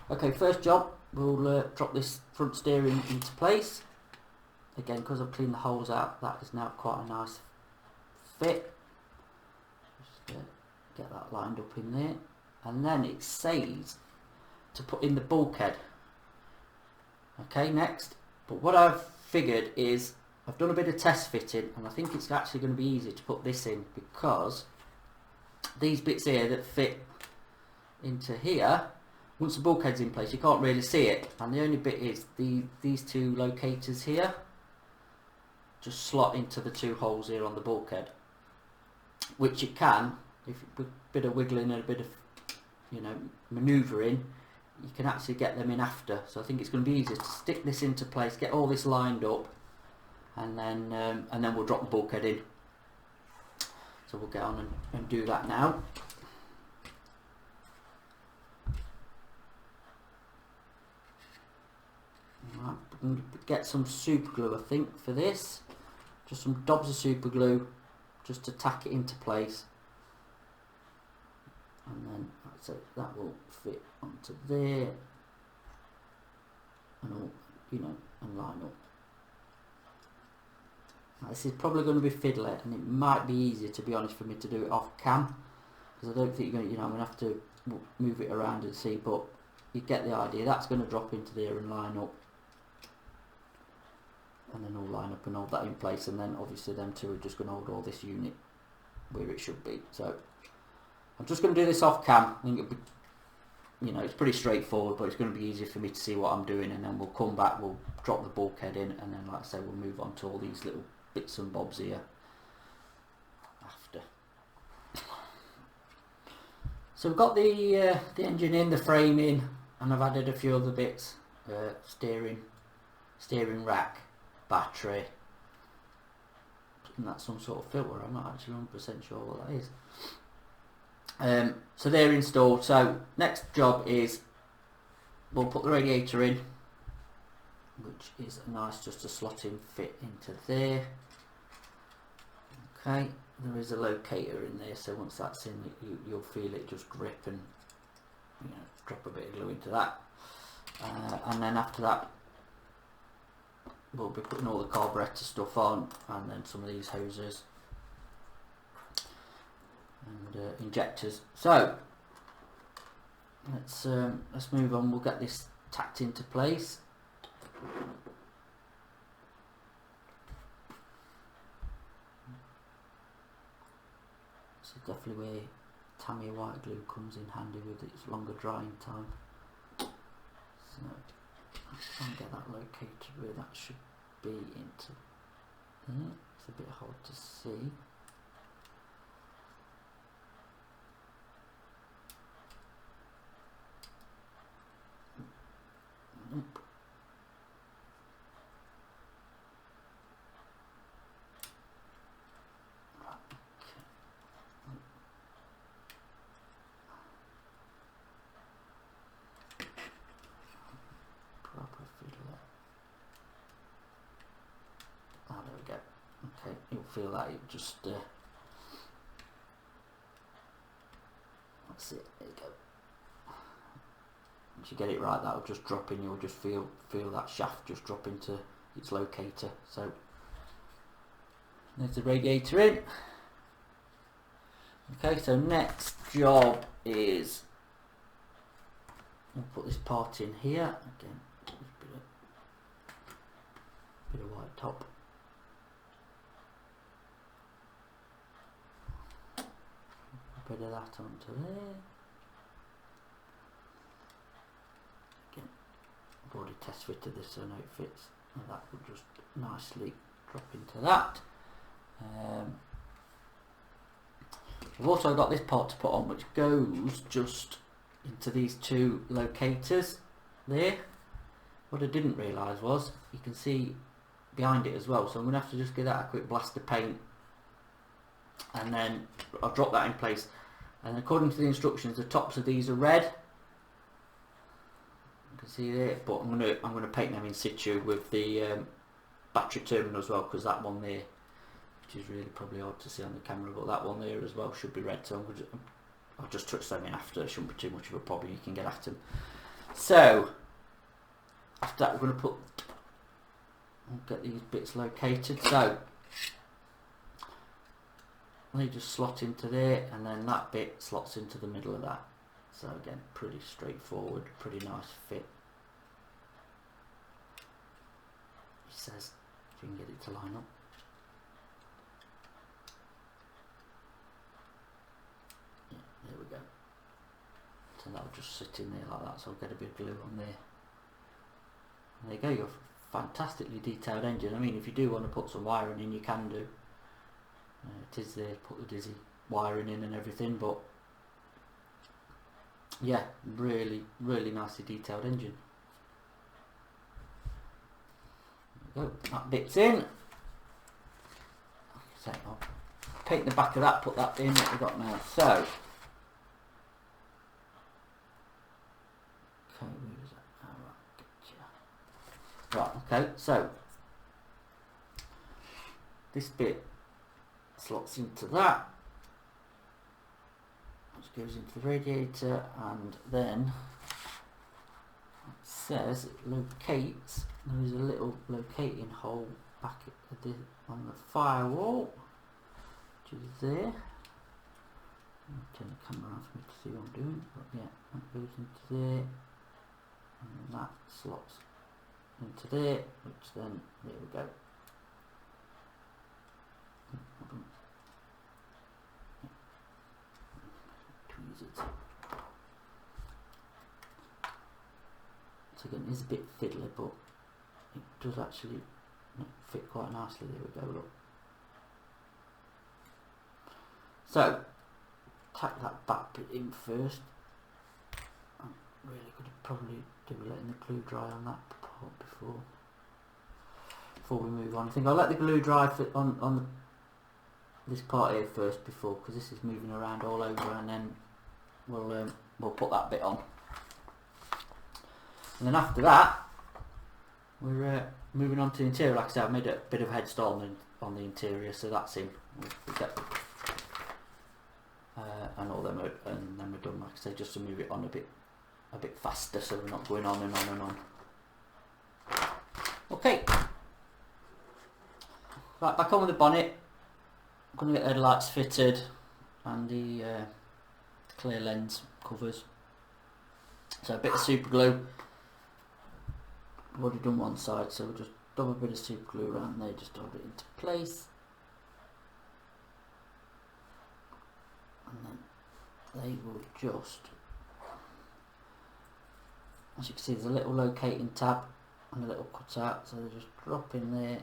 Okay, first job, we'll drop this front steering into place. Again, because I've cleaned the holes out, that is now quite a nice fit. Just get that lined up in there. And then it says to put in the bulkhead. Okay, next. But what I've figured is, I've done a bit of test fitting, and I think it's actually going to be easy to put this in, because these bits here that fit into here, once the bulkhead's in place, you can't really see it, and the only bit is these two locators here just slot into the two holes here on the bulkhead, which you can, if with a bit of wiggling and a bit of, you know, manoeuvring, you can actually get them in after. So I think it's going to be easier to stick this into place, get all this lined up, and then we'll drop the bulkhead in. So we'll get on and do that now. Right, we're going to get some super glue, I think, for this. Just some dobs of super glue, just to tack it into place. And then, so that will fit onto there, and all, you know, and line up. Now, this is probably going to be fiddly, and it might be easier, to be honest, for me to do it off cam, because I don't think you're going to, you know, I'm going to have to move it around and see, but you get the idea. That's going to drop into there and line up, and then all line up and hold that in place, and then obviously them two are just going to hold all this unit where it should be. So I'm just going to do this off cam. I think it'll be, you know, it's pretty straightforward, but it's going to be easier for me to see what I'm doing, and then we'll come back, we'll drop the bulkhead in, and then, like I say, we'll move on to all these little bits and bobs here after. So we've got the engine in, the frame in, and I've added a few other bits, steering rack, battery, and that's some sort of filter. I'm not actually 100% sure what that is. So they're installed. So next job is we'll put the radiator in, which is nice just to slot in, fit into there. Okay, there is a locator in there, so once that's in, you'll feel it just grip, and, you know, drop a bit of glue into that, and then after that we'll be putting all the carburetor stuff on, and then some of these hoses and injectors. So let's move on. We'll get this tacked into place. This is definitely where Tamiya white glue comes in handy with its longer drying time. So let's try and get that located where that should be into there. It's a bit hard to see. Nope. Proper fiddler. Ah, there we go. Okay, you'll feel that it just that's it. There you go. Once you get it right, that'll just drop in. You'll just feel that shaft just drop into its locator. So there's the radiator in. Okay, so next job is we'll put this part in here again. Bit of white top. A bit of that onto there. Again, I've already test fitted this so I know it fits, and that will just nicely drop into that. We've also got this part to put on, which goes just into these two locators there. What I didn't realise was you can see behind it as well, so I'm going to have to just give that a quick blast of paint, and then I'll drop that in place. And according to the instructions, the tops of these are red. You can see there, but I'm going to paint them in situ with the battery terminal as well, because that one there, which is really probably hard to see on the camera, but that one there as well should be red. So I'll just touch them in after. It shouldn't be too much of a problem. You can get at them. So after that we're going to get these bits located. So they just slot into there, and then that bit slots into the middle of that. So again, pretty straightforward, pretty nice fit. He says, if you can get it to line up. Yeah, there we go. So that'll just sit in there like that, so I'll get a bit of glue on there. And there you go, your fantastically detailed engine. I mean, if you do want to put some wiring in, you can do. It is there, put the Dizzy wiring in and everything, but yeah, really, really nicely detailed engine. There we go, that bit's in. So I'll paint the back of that, put that in that we've got now. So, okay, where is that? Right, okay, so this bit slots into that, which goes into the radiator, and then it says it locates. There is a little locating hole back on the firewall, which is there. Turn the camera on for me to see what I'm doing, but yeah, that goes into there, and that slots into there, which then, there we go. So again, it's a bit fiddly, but it does actually fit quite nicely. There we go, look. So, tack that back bit in first. I'm really going to probably do letting the glue dry on that part before we move on. I think I'll let the glue dry on this part here first before, because this is moving around all over, and then we'll put that bit on. And then after that, we're moving on to the interior. Like I said, I've made a bit of a head start on the interior, so that's in. We'll get, and all them, and then we're done. Like I say, just to move it on a bit faster, so we're not going on and on and on. Okay. Right, back on with the bonnet. I'm going to get the headlights fitted and the clear lens covers. So a bit of super glue. I've already done one side, so we'll just double a bit of super glue around there just to hold it into place. And then they will just, as you can see, there's a little locating tab and a little cutout, so they just drop in there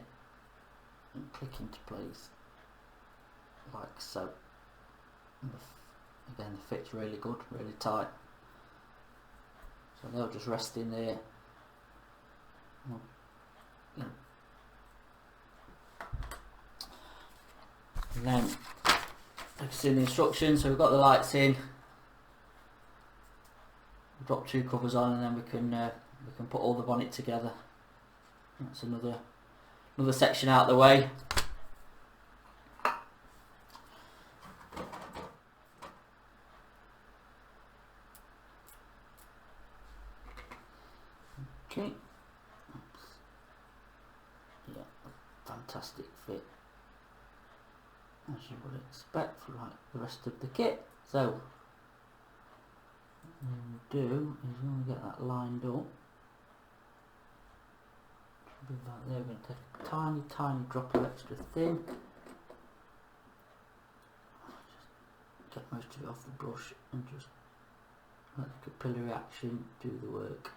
and click into place like so. And again, the fit's really good, really tight, so they'll just rest in there. And then you can see the instructions. So we've got the lights in, we'll drop two covers on, and then we can put all the bonnet together. That's another section out of the way. Okay. Yeah, fantastic fit, as you would expect for like the rest of the kit. So what we'll do is when we get that lined up, be like there, we're going to take a tiny drop of extra thin, just get most of it off the brush and just let the capillary action do the work.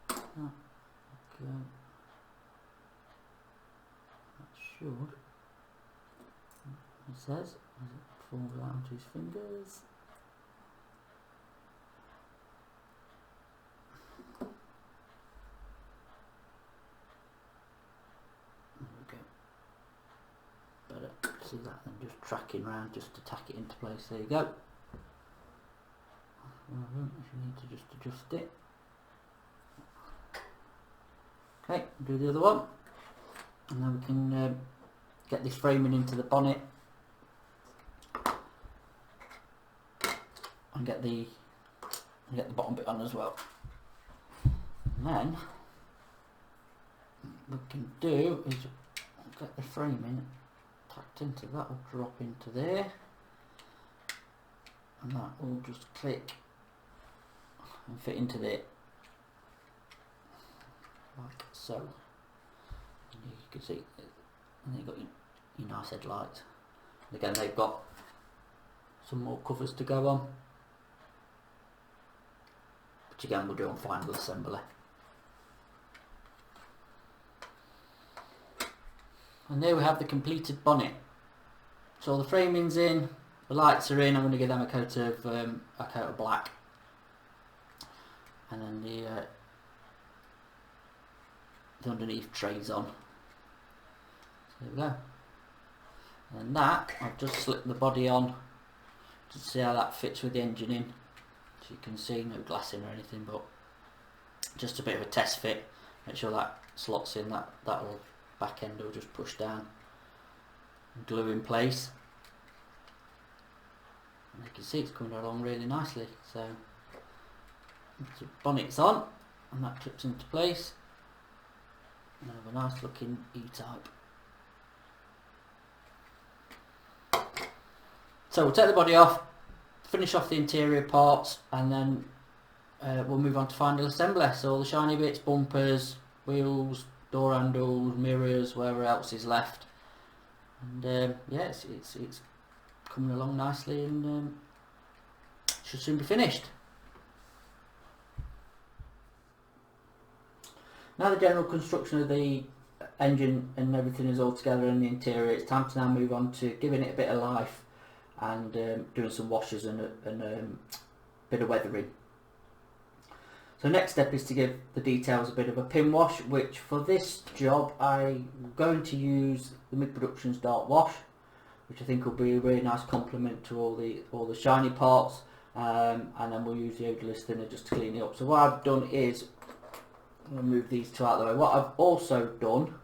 Okay, that should, it says, as it falls out onto his fingers. There we go. Better see that than just tracking round just to tack it into place. There you go. If you need to just adjust it. Okay, do the other one, and then we can get this framing into the bonnet and get the and get the bottom bit on as well. And then what we can do is get the framing tacked into that, will drop into there, and that will just click and fit into there, like so. And you can see, and you've got your nice headlights. And again, they've got some more covers to go on, which again we'll do on final assembly. And there we have the completed bonnet. So the framing's in, the lights are in. I'm going to give them a coat of black, and then the underneath trays on. So there we go. And that, I've just slipped the body on to see how that fits with the engine in. So you can see, no glassing or anything, but just a bit of a test fit. Make sure that slots in, that will back end will just push down and glue in place. And you can see it's coming along really nicely. So the bonnet's on, and that clips into place. And have a nice looking E-type. So we'll take the body off, finish off the interior parts, and then we'll move on to final assembly. So all the shiny bits, bumpers, wheels, door handles, mirrors, whatever else is left. And yeah, it's coming along nicely, and should soon be finished. Now the general construction of the engine and everything is all together in the interior, it's time to now move on to giving it a bit of life and doing some washes and a bit of weathering. So next step is to give the details a bit of a pin wash, which for this job I'm going to use the Mid Productions Dark Wash, which I think will be a really nice complement to all the shiny parts, and then we'll use the odourless thinner just to clean it up. So what I've done is, I'm going to move these two out of the way. What I've also done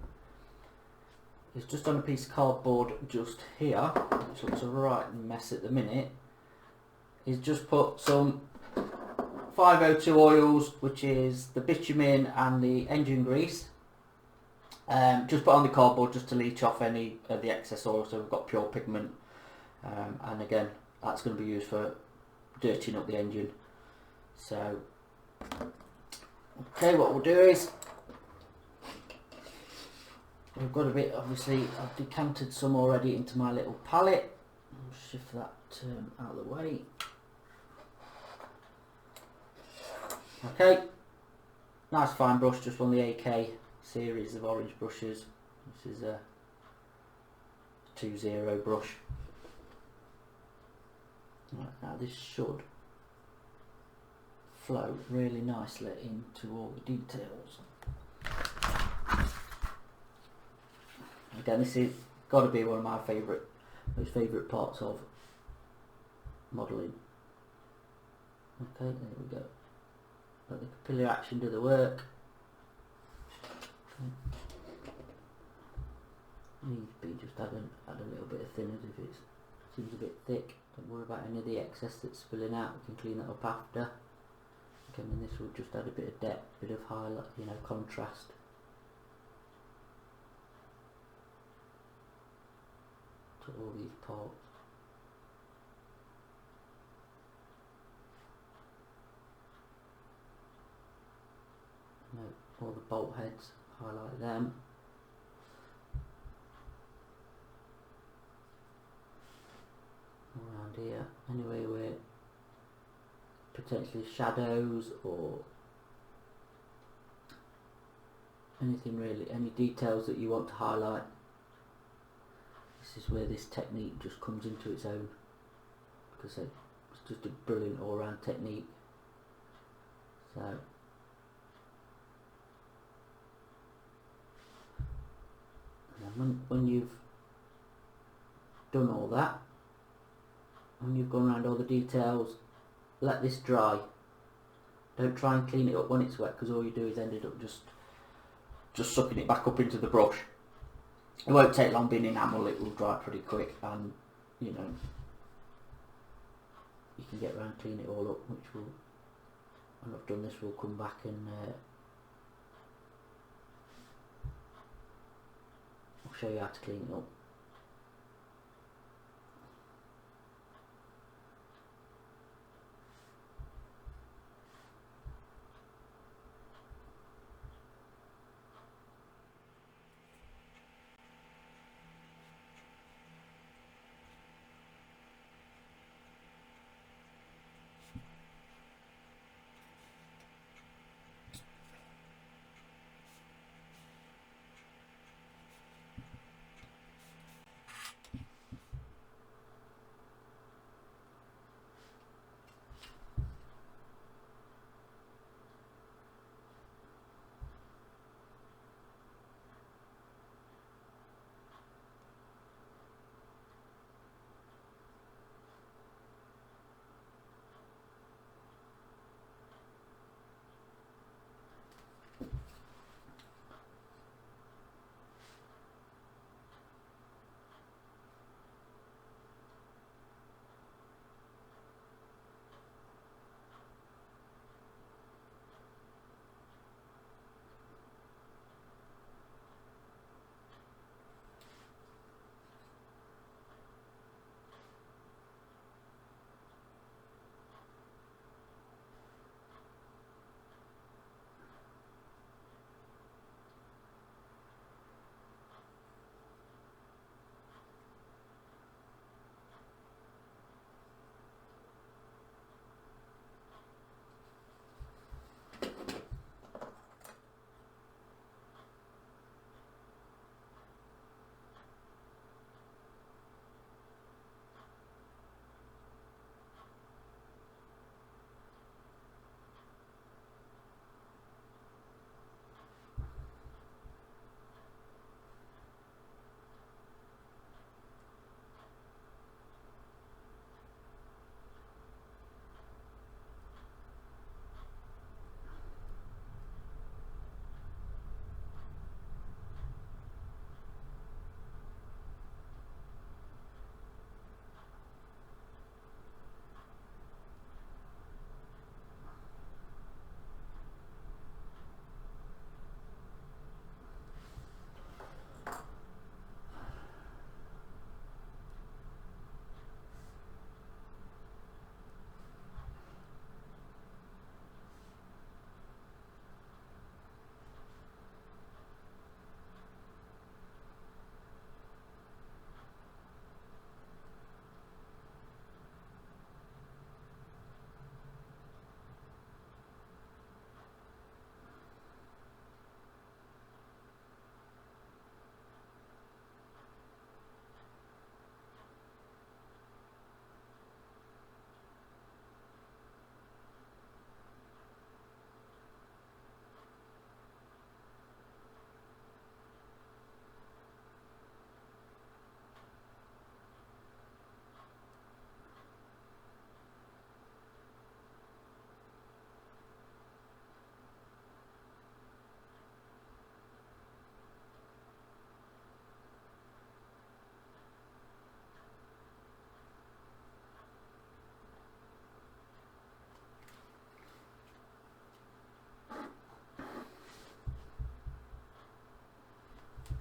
is just on a piece of cardboard just here, which looks a right mess at the minute, is just put some 502 oils, which is the bitumen and the engine grease. Just put on the cardboard just to leach off any of the excess oil, so we've got pure pigment. And again, that's going to be used for dirtying up the engine. So, okay, what we'll do is, we've got a bit, obviously, I've decanted some already into my little palette. I'll shift that out of the way. Okay, nice fine brush, just one of the AK series of orange brushes. This is a 2.0 brush. Right, now this should flow really nicely into all the details. Again, this has got to be one of my most favourite parts of modelling. Okay, there we go. Let the capillary action do the work. Needs to be just add a little bit of thinners if it seems a bit thick. Don't worry about any of the excess that's spilling out. We can clean that up after. Again, and this will just add a bit of depth, a bit of highlight, contrast. To all these parts. All the bolt heads, highlight them. Around here, anyway, where potentially shadows or anything really, any details that you want to highlight. This is where this technique just comes into its own, because it's just a brilliant all-round technique. So. When you've done all that, when you've gone around all the details, let this dry. Don't try and clean it up when it's wet, because all you do is ended up just sucking it back up into the brush. It won't take long being enamel, it will dry pretty quick, and you can get around, clean it all up, which will when I've done this, we'll come back and I'll show you how to clean it up.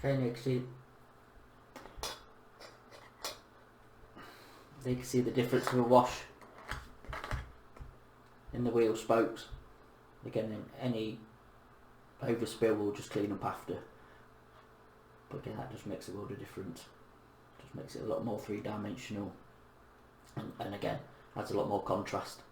Okay, you can see the difference of a wash in the wheel spokes. Again, any overspill will just clean up after, but again, that just makes a world of difference. Just makes it a lot more three-dimensional, and again adds a lot more contrast.